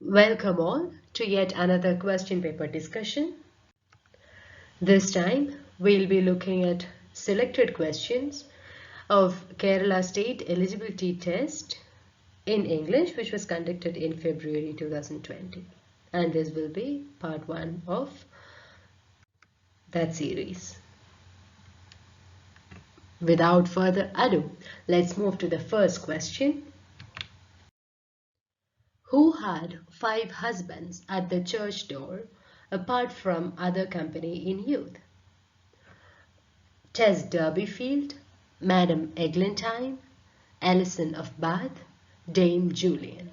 Welcome all to yet another question paper discussion. This time we'll be looking at selected questions of Kerala State Eligibility Test in English, which was conducted in February 2020. And this will be part 1 of that series. Without further ado, let's move to the first question. Who had 5 husbands at the church door apart from other company in youth? Tess Derbyfield, Madame Eglantine, Alison of Bath, Dame Julian.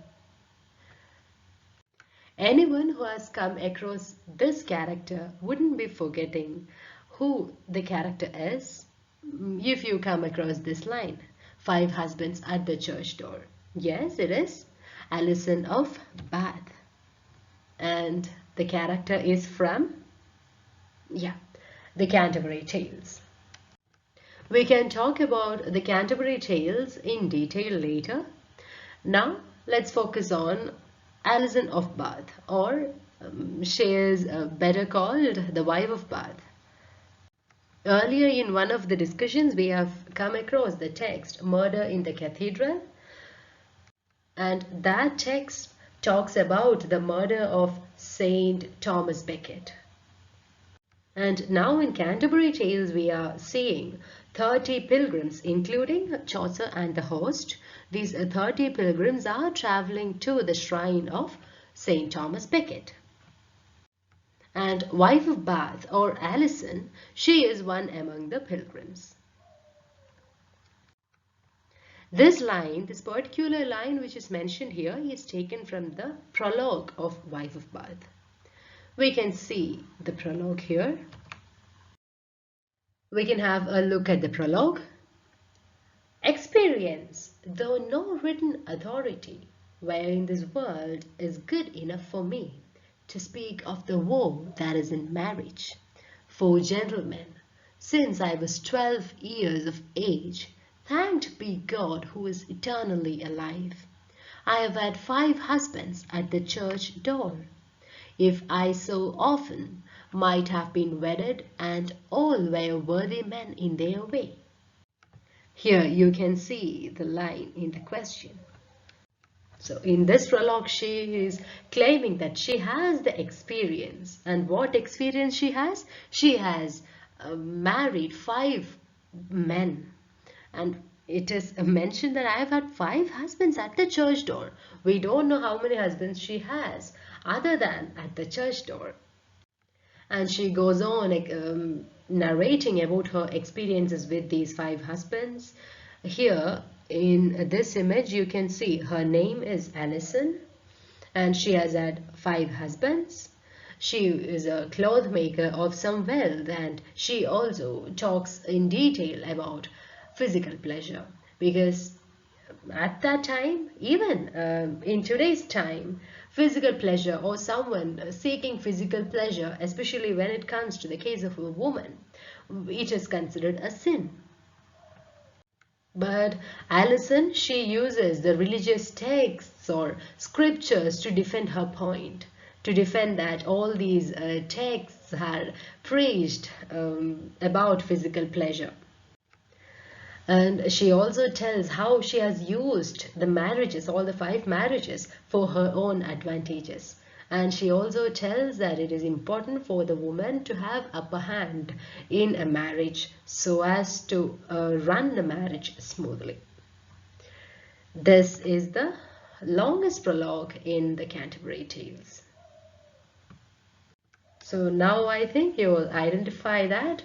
Anyone who has come across this character wouldn't be forgetting who the character is if you come across this line. 5 husbands at the church door. Yes, it is Alison of Bath. And the character is from, the Canterbury Tales. We can talk about the Canterbury Tales in detail later. Now let's focus on Alison of Bath, or she is better called the wife of Bath. Earlier in one of the discussions we have come across the text Murder in the Cathedral, and that text talks about the murder of Saint Thomas Becket. And now in Canterbury Tales we are seeing 30 pilgrims, including Chaucer and the host. These 30 pilgrims are traveling to the shrine of Saint Thomas Becket. And wife of Bath, or Alison, she is one among the pilgrims. This line, this particular line which is mentioned here, is taken from the prologue of Wife of Bath. We can see the prologue here. We can have a look at the prologue. Experience, though no written authority, where in this world is good enough for me to speak of the woe that is in marriage. For gentlemen, since I was 12 years of age, thanked be God who is eternally alive, I have had 5 husbands at the church door. If I so often might have been wedded, and all were worthy men in their way. Here you can see the line in the question. So in this prologue she is claiming that she has the experience. And what experience she has? She has married 5 men. And it is mentioned that I have had 5 husbands at the church door. We don't know how many husbands she has other than at the church door. And she goes on narrating about her experiences with these 5 husbands. Here in this image you can see her name is Alison, and she has had 5 husbands. She is a cloth maker of some wealth, and she also talks in detail about physical pleasure, because at that time, even in today's time, physical pleasure, or someone seeking physical pleasure, especially when it comes to the case of a woman, it is considered a sin. But Alison, she uses the religious texts or scriptures to defend her point, to defend that all these texts had preached about physical pleasure. And she also tells how she has used the marriages, all the 5 marriages, for her own advantages. And she also tells that it is important for the woman to have upper hand in a marriage so as to run the marriage smoothly. This is the longest prologue in the Canterbury Tales. So now I think you will identify that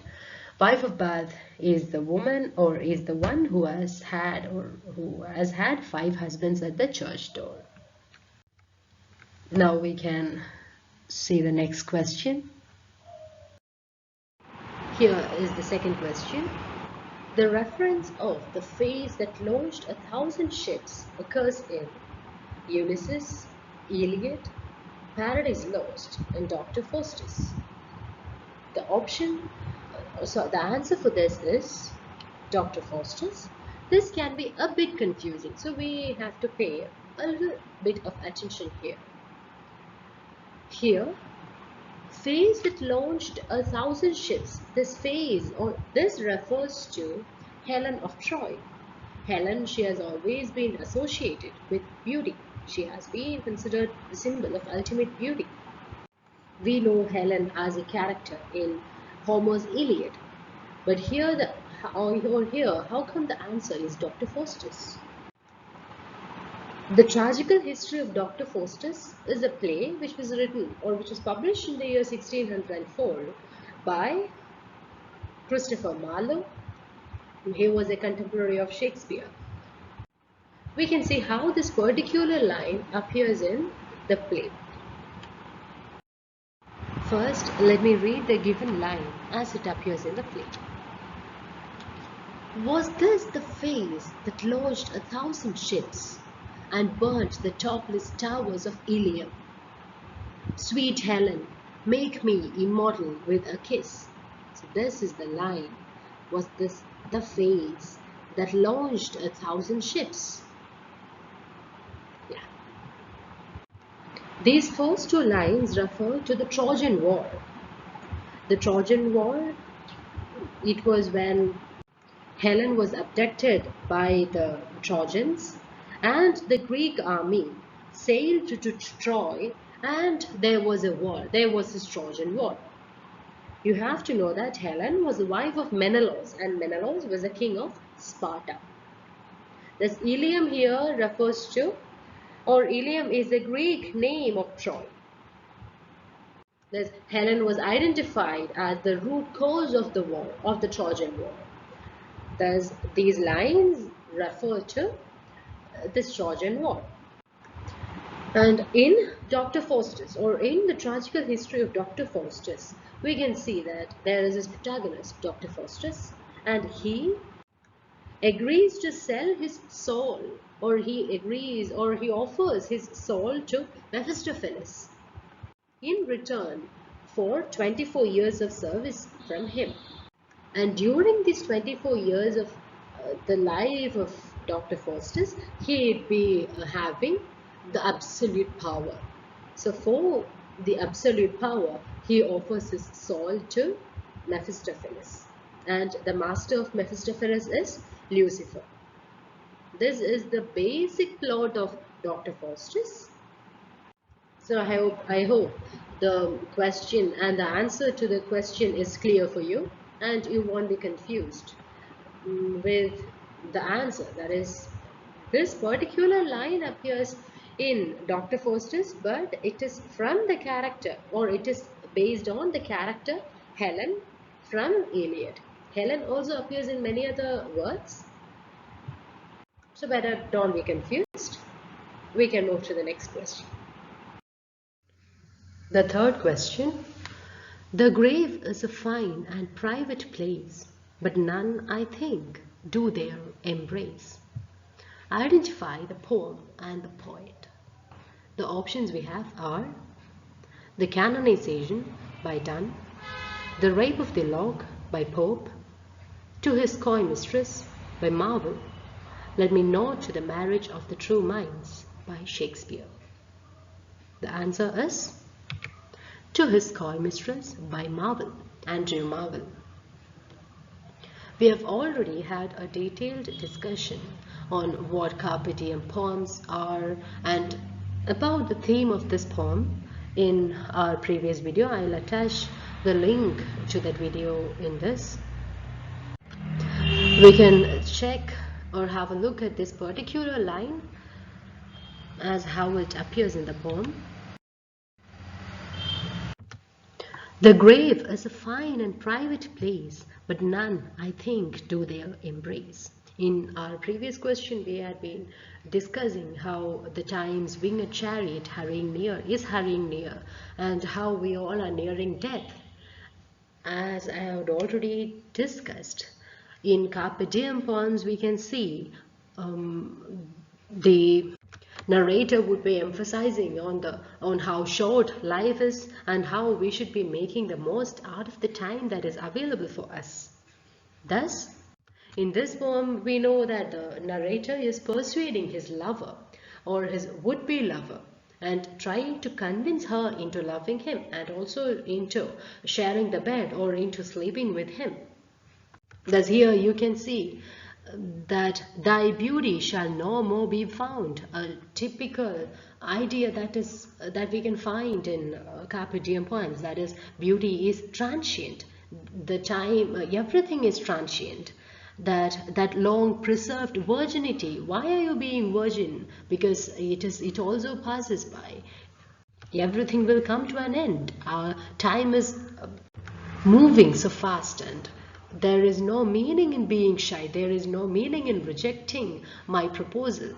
wife of Bath is the woman, or is the one who has had 5 husbands at the church door. Now we can see the next question. Here is the second question. The reference of the face that launched 1,000 ships occurs in Ulysses, Iliad, Paradise Lost, and Dr. Faustus. The answer for this is Dr. Faustus. This can be a bit confusing, so we have to pay a little bit of attention here. Here, phase that launched 1,000 ships. This phase or this refers to Helen of Troy. Helen, she has always been associated with beauty. She has been considered the symbol of ultimate beauty. We know Helen as a character in Homer's Iliad, but here, how come the answer is Dr. Faustus? The Tragical History of Dr. Faustus is a play which was written or which was published in the year 1604 by Christopher Marlowe. He was a contemporary of Shakespeare. We can see how this particular line appears in the play. First, let me read the given line as it appears in the play. Was this the phase that launched 1,000 ships and burnt the topless towers of Ilium? Sweet Helen, make me immortal with a kiss. So this is the line. Was this the phase that launched 1,000 ships? Yeah. These first two lines refer to the Trojan War. The Trojan War, it was when Helen was abducted by the Trojans and the Greek army sailed to Troy, and there was a war. There was this Trojan War. You have to know that Helen was the wife of Menelaus, and Menelaus was the king of Sparta. This Ilium here refers to, or Ilium is the Greek name of Troy. This Helen was identified as the root cause of the war, of the Trojan War. Thus, these lines refer to this Trojan War. And in Dr. Faustus, or in the Tragical History of Dr. Faustus, we can see that there is this protagonist, Dr. Faustus, and he agrees to sell his soul, or he offers his soul to Mephistopheles in return for 24 years of service from him. And during these 24 years of the life of Dr. Faustus, he'd be having the absolute power. So for the absolute power, he offers his soul to Mephistopheles. And the master of Mephistopheles is Lucifer. This is the basic plot of Dr. Faustus. So I hope the question and the answer to the question is clear for you, and you won't be confused with the answer. That is, this particular line appears in Dr. Faustus, but it is from the character, or it is based on the character Helen from Iliad. Helen also appears in many other works, so better don't be confused. We can move to the next question. The third question. The grave is a fine and private place, but none, I think, do there embrace. Identify the poem and the poet. The options we have are The Canonization by Donne, The Rape of the Lock by Pope, To His Coy Mistress by Marvell, Let Me Nod to the Marriage of the True Minds by Shakespeare. The answer is To His Coy Mistress by Marvell, Andrew Marvell. We have already had a detailed discussion on what carpe diem poems are and about the theme of this poem in our previous video. I'll attach the link to that video in this. We can check or have a look at this particular line as how it appears in the poem. The grave is a fine and private place, but none, I think, do there embrace. In our previous question, we had been discussing how the time's winged chariot is hurrying near, and how we all are nearing death. As I had already discussed, in carpe diem poems, we can see the narrator would be emphasizing on how short life is and how we should be making the most out of the time that is available for us. Thus, in this poem, we know that the narrator is persuading his lover or his would-be lover and trying to convince her into loving him and also into sharing the bed or into sleeping with him. Thus here you can see that thy beauty shall no more be found, a typical idea that we can find in carpe diem poems, that is, beauty is transient, the time, everything is transient. That long preserved virginity, why are you being virgin? Because it also passes by. Everything will come to an end. Our time is moving so fast, and there is no meaning in being shy. There is no meaning in rejecting my proposal.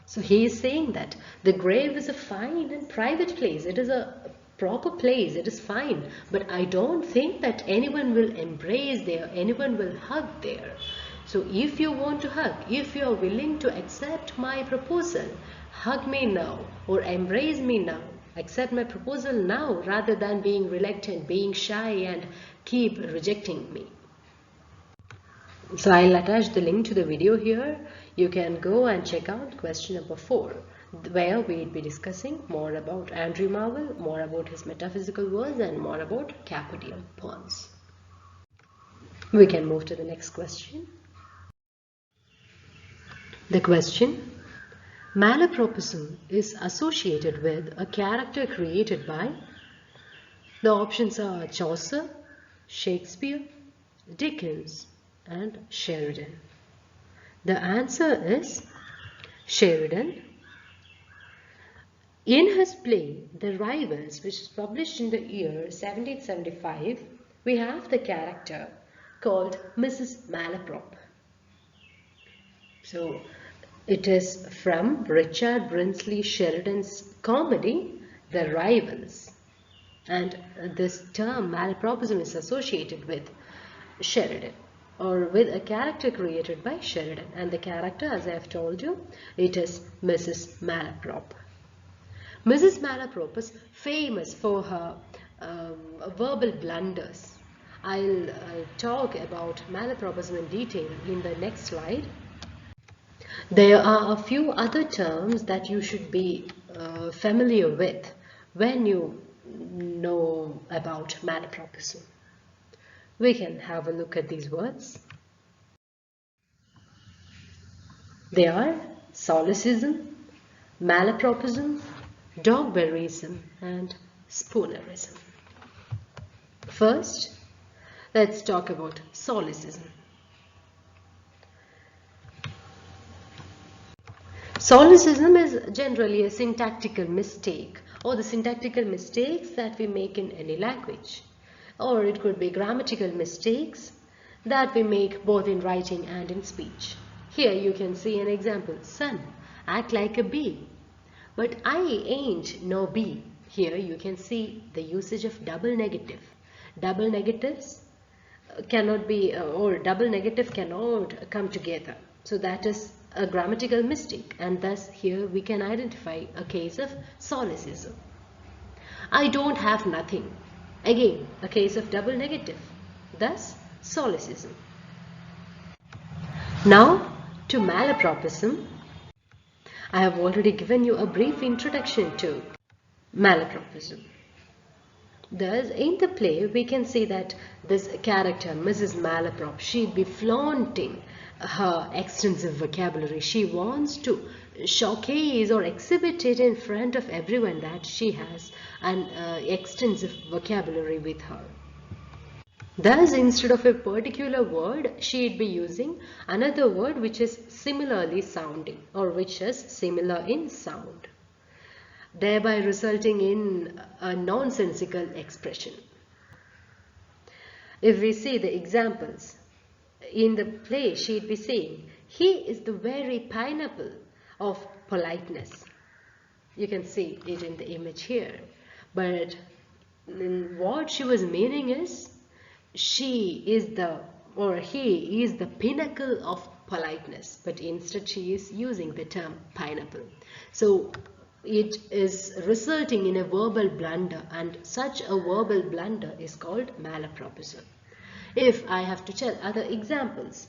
So he is saying that the grave is a fine and private place. It is a proper place. It is fine. But I don't think that anyone will embrace there. Anyone will hug there. So if you want to hug, if you are willing to accept my proposal, hug me now or embrace me now. Accept my proposal now rather than being reluctant, being shy and keep rejecting me. So I'll attach the link to the video here. You can go and check out question number 4, where we'll be discussing more about Andrew Marvell, more about his metaphysical words, and more about carpe diem poems. We can move to the next question. The question: Malapropism is associated with a character created by. The options are Chaucer, Shakespeare, Dickens, and Sheridan. The answer is Sheridan. In his play The Rivals, which is published in the year 1775, we have the character called Mrs. Malaprop. So it is from Richard Brinsley Sheridan's comedy The Rivals, and this term malapropism is associated with Sheridan, or with a character created by Sheridan, and the character, as I have told you, it is Mrs. Malaprop. Mrs. Malaprop is famous for her verbal blunders. I'll talk about malapropism in detail in the next slide. There are a few other terms that you should be familiar with when you know about malapropism. We can have a look at these words. They are solecism, malapropism, dogberryism, and spoonerism. First, let's talk about solecism. Solecism is generally a syntactical mistake, or the syntactical mistakes that we make in any language. Or it could be grammatical mistakes that we make both in writing and in speech. Here you can see an example. Son, act like a bee. But I ain't no bee. Here you can see the usage of double negative. Double negatives cannot be, or double negative cannot come together. So that is a grammatical mistake, and thus here we can identify a case of solecism. I don't have nothing. Again, a case of double negative, thus solecism. Now to malapropism. I have already given you a brief introduction to malapropism. Thus, in the play, we can see that this character, Mrs. Malaprop, she'd be flaunting her extensive vocabulary. She wants to showcase or exhibit it in front of everyone that she has an extensive vocabulary with her. Thus, instead of a particular word, she'd be using another word which is similarly sounding, or which is similar in sound, thereby resulting in a nonsensical expression. If we see the examples, in the play she'd be saying, he is the very pineapple of politeness. You can see it in the image here. But what she was meaning is, she is the, or he is the pinnacle of politeness. But instead she is using the term pineapple. So it is resulting in a verbal blunder, and such a verbal blunder is called malapropism. If I have to tell other examples,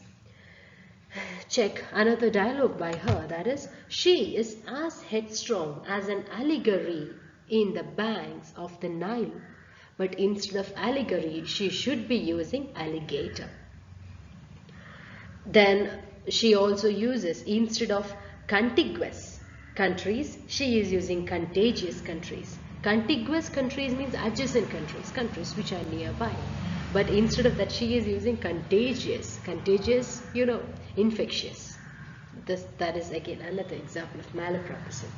check another dialogue by her, that is, she is as headstrong as an allegory in the banks of the Nile, but instead of allegory, she should be using alligator. Then she also uses, instead of contiguous countries, she is using contagious countries. Contiguous countries means adjacent countries, countries which are nearby. But instead of that, she is using contagious, infectious. That is again another example of malapropism.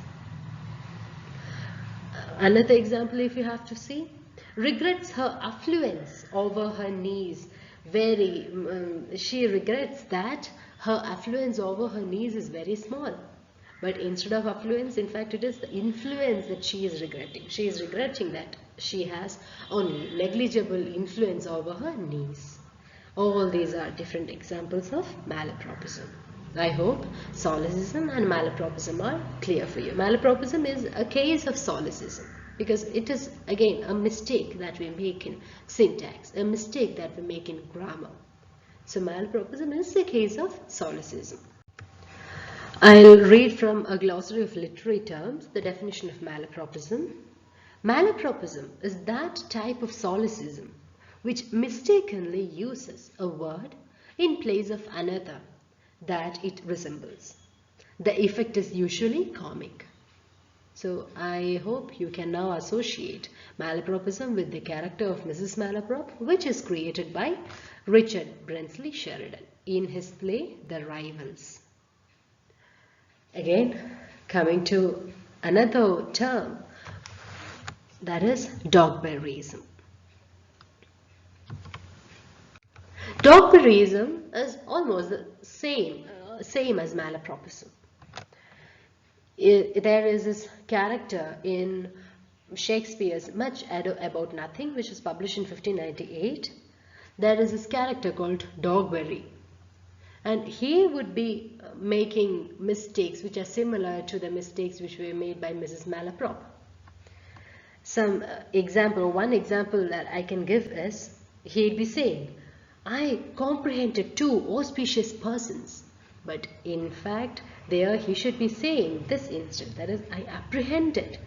Another example, if you have to see, regrets her affluence over her niece. She regrets that her affluence over her niece is very small. But instead of affluence, in fact, it is the influence that she is regretting. She is regretting that she has only negligible influence over her niece. All these are different examples of malapropism. I hope solecism and malapropism are clear for you. Malapropism is a case of solecism because it is again a mistake that we make in syntax, a mistake that we make in grammar. So malapropism is a case of solecism. I'll read from a glossary of literary terms the definition of malapropism. Malapropism is that type of solecism which mistakenly uses a word in place of another that it resembles. The effect is usually comic. So I hope you can now associate malapropism with the character of Mrs. Malaprop, which is created by Richard Brinsley Sheridan in his play The Rivals. Again, coming to another term, that is Dogberryism. Dogberryism is almost the same as malapropism. There is this character in Shakespeare's Much Ado About Nothing, which was published in 1598. There is this character called Dogberry. And he would be making mistakes which are similar to the mistakes which were made by Mrs. Malaprop. One example that I can give is, he'd be saying, I comprehended two auspicious persons. But in fact, there he should be saying this instead, that is, I apprehended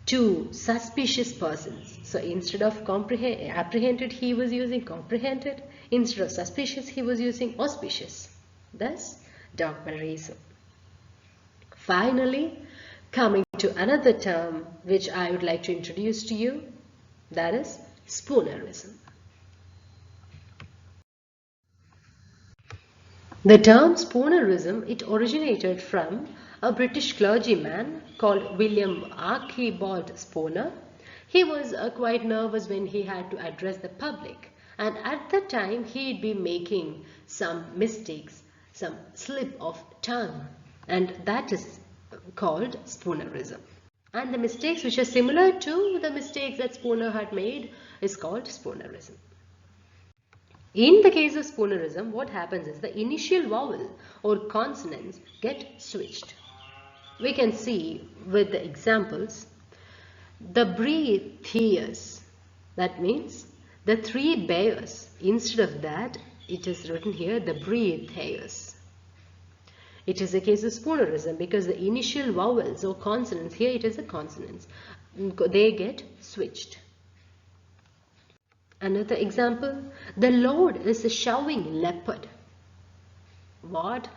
two suspicious persons. So instead of apprehended, he was using comprehended. Instead of suspicious, he was using auspicious. Thus, Dogberryism. Finally, coming to another term which I would like to introduce to you, that is Spoonerism. The term Spoonerism, it originated from a British clergyman called William Archibald Spooner. He was quite nervous when he had to address the public, and at the time he'd be making some mistakes, some slip of tongue, and that is called Spoonerism. And the mistakes which are similar to the mistakes that Spooner had made is called Spoonerism. In the case of Spoonerism, what happens is the initial vowel or consonants get switched. We can see with the examples, the breathes, that means the three bears. Instead of that, it is written here, the breathes. It is a case of Spoonerism because the initial vowels or consonants, here it is the consonants, they get switched. Another example, the Lord is a showing leopard. What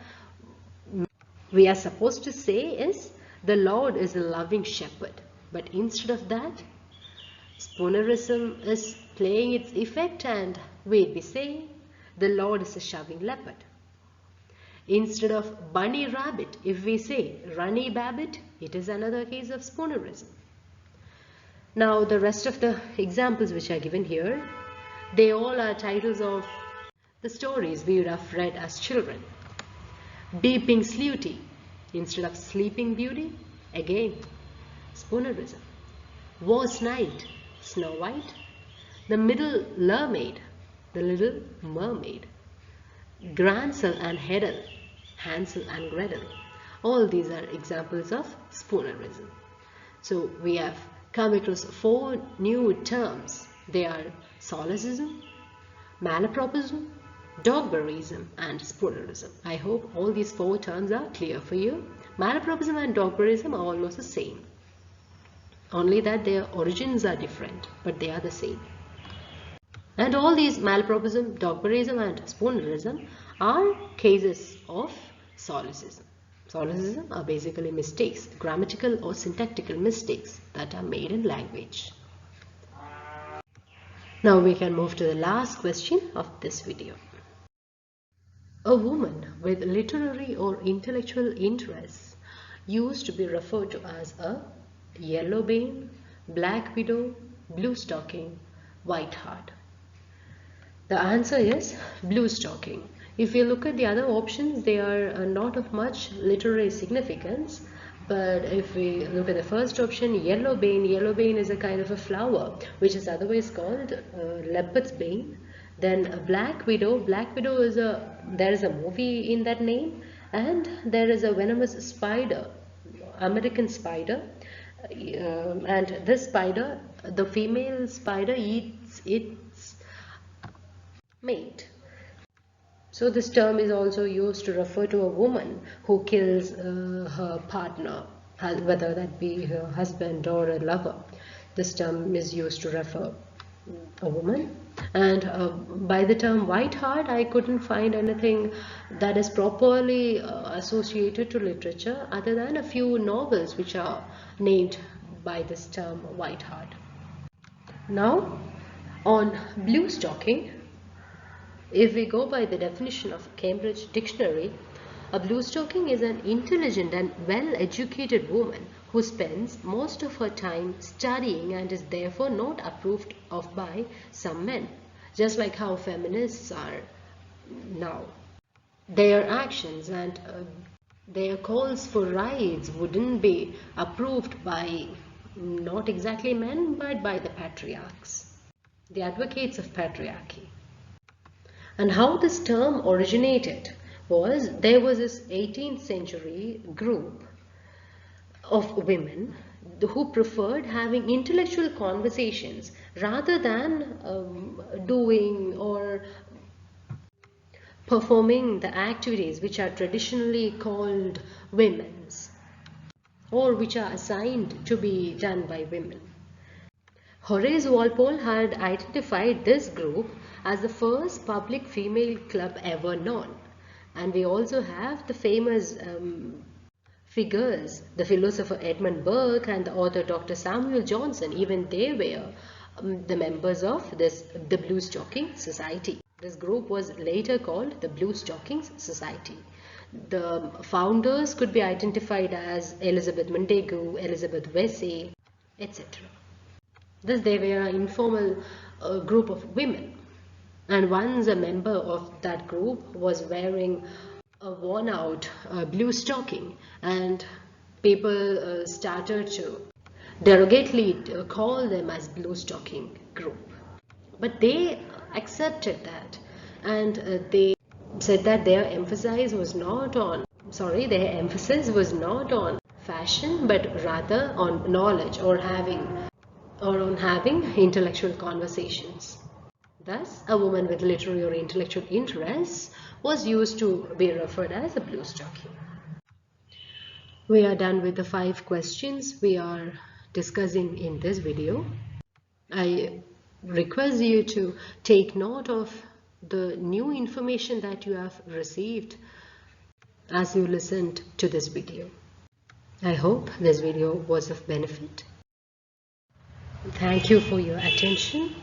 we are supposed to say is, the Lord is a loving shepherd. But instead of that, Spoonerism is playing its effect and we'd be saying, the Lord is a showing leopard. Instead of bunny rabbit, if we say runny babbit, it is another case of Spoonerism. Now the rest of the examples which are given here, they all are titles of the stories we would have read as children. Beeping Sleuty instead of Sleeping Beauty, again Spoonerism. Was Night, Snow White. The Middle Mermaid, the Little Mermaid. Gransel and Hedel, Hansel and Gretel. All these are examples of Spoonerism. So we have come across 4 new terms. They are solecism, malapropism, Dogberism and Spoonerism. I hope all these four terms are clear for you. Malapropism and Dogberism are almost the same, only that their origins are different, but they are the same. And all these Malapropism, Dogberism and Spoonerism are cases of solecism. Solecism are basically mistakes, grammatical or syntactical mistakes that are made in language. Now we can move to the last question of this video. A woman with literary or intellectual interests used to be referred to as a yellow bane, black widow, blue stocking, white heart. The answer is blue stocking. If you look at the other options, they are not of much literary significance. But if we look at the first option, yellow bane is a kind of a flower which is otherwise called leopard's bane. Then a black widow is there is a movie in that name, and there is a venomous spider, American spider, and this spider, the female spider eats its mate. So this term is also used to refer to a woman who kills her partner, whether that be her husband or a lover. This term is used to refer a woman. And by the term white heart, I couldn't find anything that is properly associated to literature other than a few novels which are named by this term white heart. Now on blue stocking, if we go by the definition of Cambridge Dictionary, a blue stocking is an intelligent and well-educated woman who spends most of her time studying and is therefore not approved of by some men, just like how feminists are now. Their actions and their calls for rights wouldn't be approved by not exactly men, but by the patriarchs, the advocates of patriarchy. And how this term originated was, there was this 18th century group of women who preferred having intellectual conversations rather than doing or performing the activities which are traditionally called women's, or which are assigned to be done by women. Horace Walpole had identified this group as the first public female club ever known. And we also have the famous figures, the philosopher Edmund Burke and the author Dr. Samuel Johnson. Even they were the members of the Blue Stocking Society. This group was later called the Blue Stockings Society. The founders could be identified as Elizabeth Montagu, Elizabeth Vesey, etc. Thus they were an informal group of women. And once a member of that group was wearing a worn out blue stocking, and people started to derogatively call them as blue stocking group. But they accepted that, and they said that their emphasis was not on fashion, but rather on knowledge or on having intellectual conversations. Thus, a woman with literary or intellectual interests was used to be referred as a blue stocking. We are done with the 5 questions we are discussing in this video. I request you to take note of the new information that you have received as you listened to this video. I hope this video was of benefit. Thank you for your attention.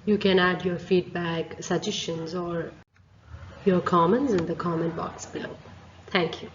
You can add your feedback, suggestions, or your comments in the comment box below. Thank you.